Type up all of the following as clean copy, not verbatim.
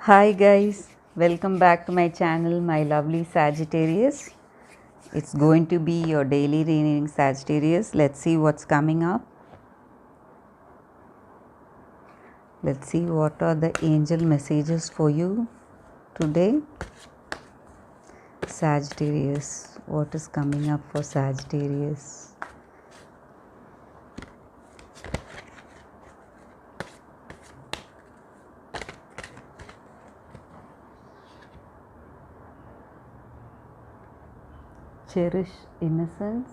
Hi guys, welcome back to my channel, my lovely Sagittarius. It's going to be your daily reading, Sagittarius. Let's see what's coming up. Let's see what are the angel messages for you today. Sagittarius, what is coming up for Sagittarius? Cherish innocence.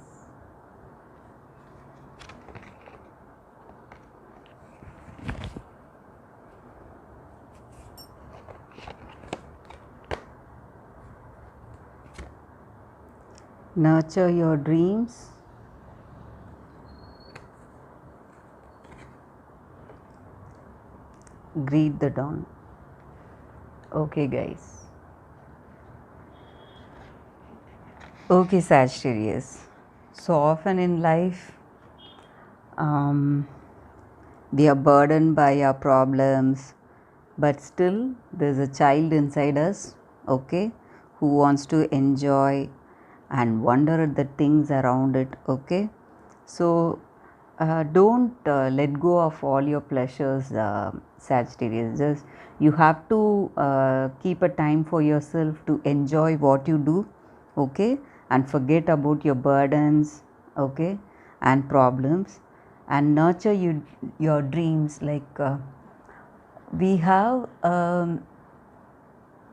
Nurture your dreams. Greet the dawn. Okay guys. Okay Sagittarius. So often in life, we are burdened by our problems, but still there's a child inside us, okay, who wants to enjoy and wonder at the things around it, okay. So don't let go of all your pleasures, Sagittarius. Just you have to keep a time for yourself to enjoy what you do, okay, and forget about your burdens, okay, and problems, and nurture your dreams. Like we have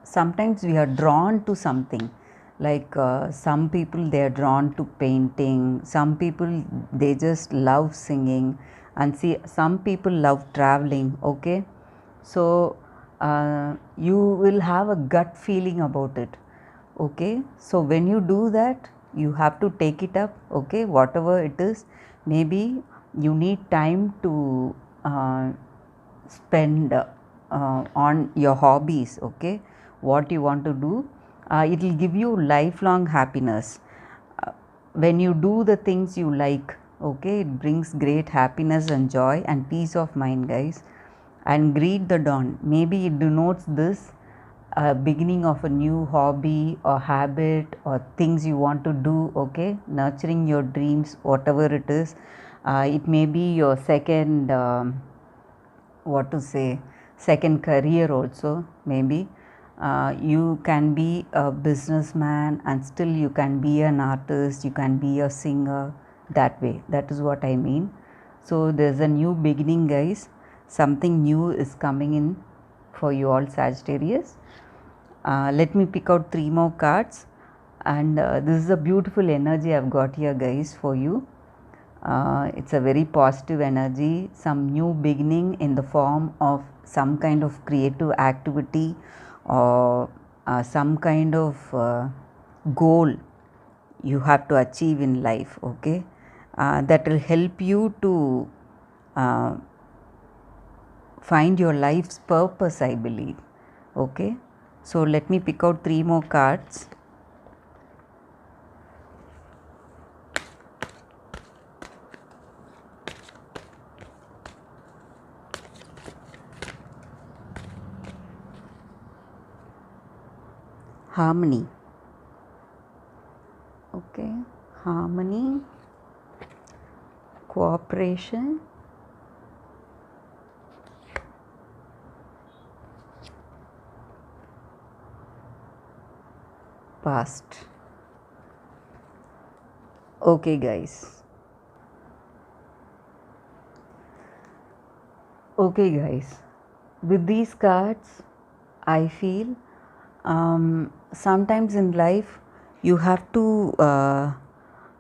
sometimes we are drawn to something, like some people they are drawn to painting, some people they just love singing, and see some people love traveling, okay. So you will have a gut feeling about it, okay. So when you do that, you have to take it up, okay, whatever it is. Maybe you need time to spend on your hobbies, okay, what you want to do. It will give you lifelong happiness. When you do the things you like, okay, it brings great happiness and joy and peace of mind, guys. And greet the dawn, maybe it denotes this beginning of a new hobby or habit or things you want to do, okay, nurturing your dreams, whatever it is. It may be your second what to say, second career also, maybe. You can be a businessman and still you can be an artist, you can be a singer, that way. That is what I mean. So there's a new beginning, guys. Something new is coming in for you all, Sagittarius. Let me pick out 3 more cards, and this is a beautiful energy I've got here, guys, for you. It's a very positive energy, some new beginning in the form of some kind of creative activity or some kind of goal you have to achieve in life, okay. That will help you to uh, find your life's purpose, I believe, okay. So let me pick out 3 more cards. Harmony, okay, harmony, cooperation, past. Okay guys, okay guys, with these cards I feel sometimes in life you have to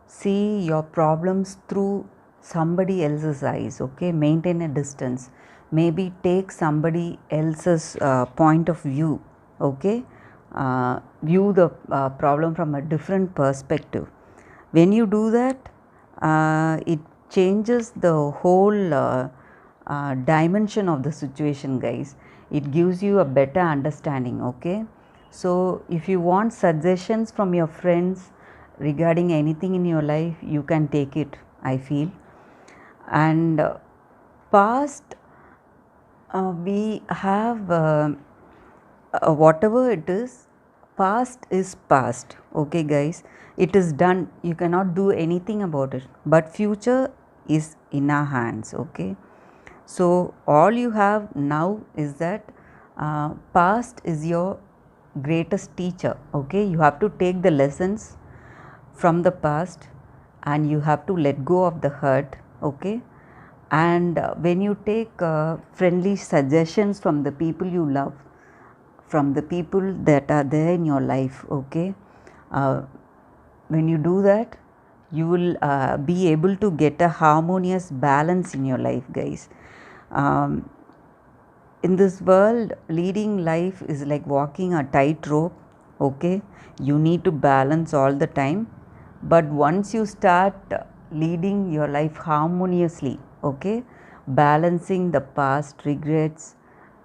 see your problems through somebody else's eyes, okay. Maintain a distance, maybe take somebody else's point of view, okay. View the problem from a different perspective. When you do that, it changes the whole dimension of the situation, guys. It gives you a better understanding, okay. So if you want suggestions from your friends regarding anything in your life, you can take it, I feel. And past, we have whatever it is, past is past. Okay, guys, it is done. You cannot do anything about it. But future is in our hands. Okay, so all you have now is that past is your greatest teacher. Okay, you have to take the lessons from the past and you have to let go of the hurt. Okay, and when you take friendly suggestions from the people you love, from the people that are there in your life, okay, uh, when you do that, you will be able to get a harmonious balance in your life, guys. um, in this world, leading life is like walking a tightrope. Okay, you need to balance all the time, but once you start leading your life harmoniously, okay, balancing the past regrets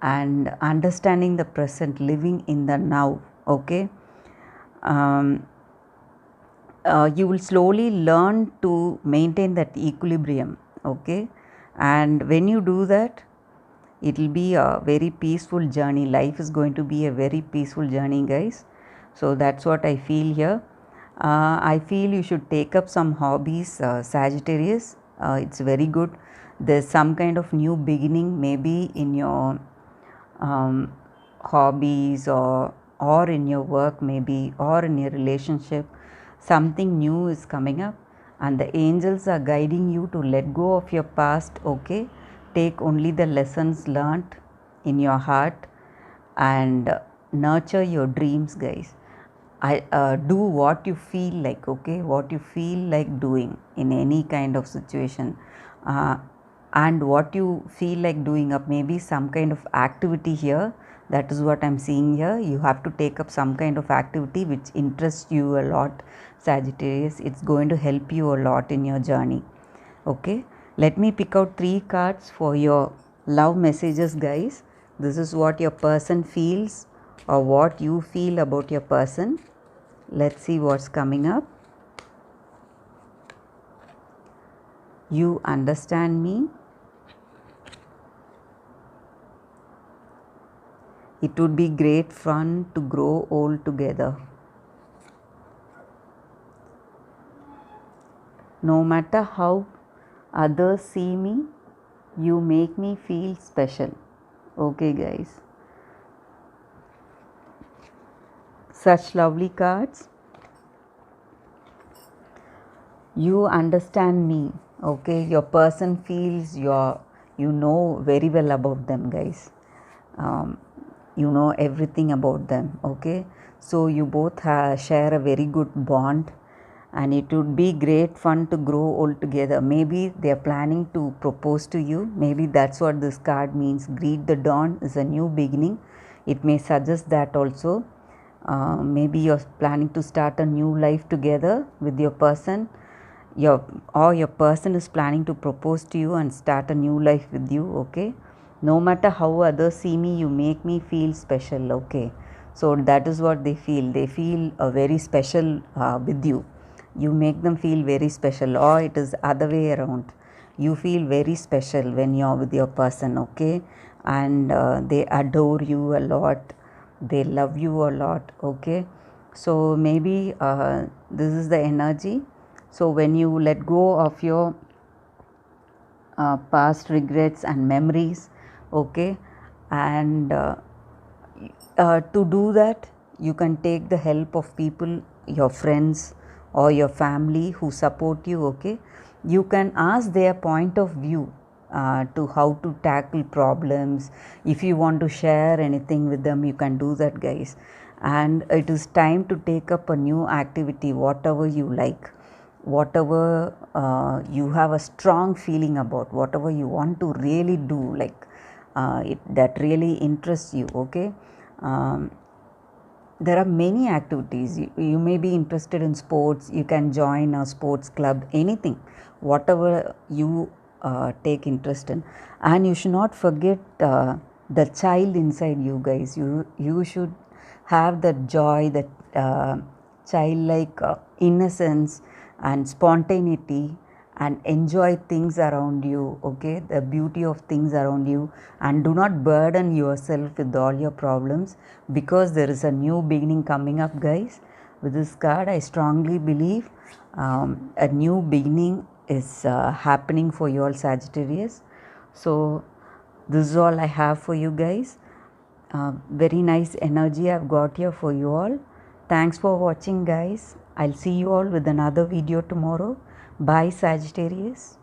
and understanding the present, living in the now, okay, um, you will slowly learn to maintain that equilibrium. Okay, and when you do that, it will be a very peaceful journey. Life is going to be a very peaceful journey, guys. So that's what I feel here. I feel you should take up some hobbies, Sagittarius. It's very good. There's some kind of new beginning maybe in your um, hobbies, or in your work maybe, or in your relationship. Something new is coming up and the angels are guiding you to let go of your past. Okay, take only the lessons learnt in your heart and nurture your dreams, guys. I do what you feel like. Okay, what you feel like doing in any kind of situation, uh, and what you feel like doing up, maybe some kind of activity here. That is what I'm seeing here. You have to take up some kind of activity which interests you a lot, Sagittarius. It's going to help you a lot in your journey. Okay, let me pick out 3 cards for your love messages, guys. This is what your person feels or what you feel about your person. Let's see what's coming up. You understand me. It would be great fun to grow old together. No matter how others see me, you make me feel special. Okay, guys. Such lovely cards. You understand me. Okay, your person feels you know very well about them, guys. You know everything about them. Okay, so you both share a very good bond and it would be great fun to grow old together. Maybe they are planning to propose to you. Maybe that's what this card means. Greet the dawn is a new beginning. It may suggest that also. Maybe you're planning to start a new life together with your person. Your person is planning to propose to you and start a new life with you. Okay, no matter how others see me, you make me feel special. Okay, so that is what they feel. They feel very special with you. You make them feel very special, or it is other way around. You feel very special when you're with your person. Okay, and they adore you a lot. They love you a lot. Okay, so maybe this is the energy. So when you let go of your past regrets and memories, okay, and to do that, you can take the help of people, your friends or your family who support you. Okay, you can ask their point of view to how to tackle problems. If you want to share anything with them, you can do that, guys. And it is time to take up a new activity, whatever you like, whatever you have a strong feeling about, whatever you want to really do, like that really interests you. Okay, there are many activities. You may be interested in sports. You can join a sports club, anything, whatever you take interest in. And you should not forget the child inside you, guys. You should have that joy, that childlike innocence and spontaneity and enjoy things around you, okay, the beauty of things around you, and do not burden yourself with all your problems, because there is a new beginning coming up, guys. With this card, I strongly believe a new beginning is happening for you all, Sagittarius. So this is all I have for you guys. Very nice energy I've got here for you all. Thanks for watching, guys. I'll see you all with another video tomorrow. Bye, Sagittarius.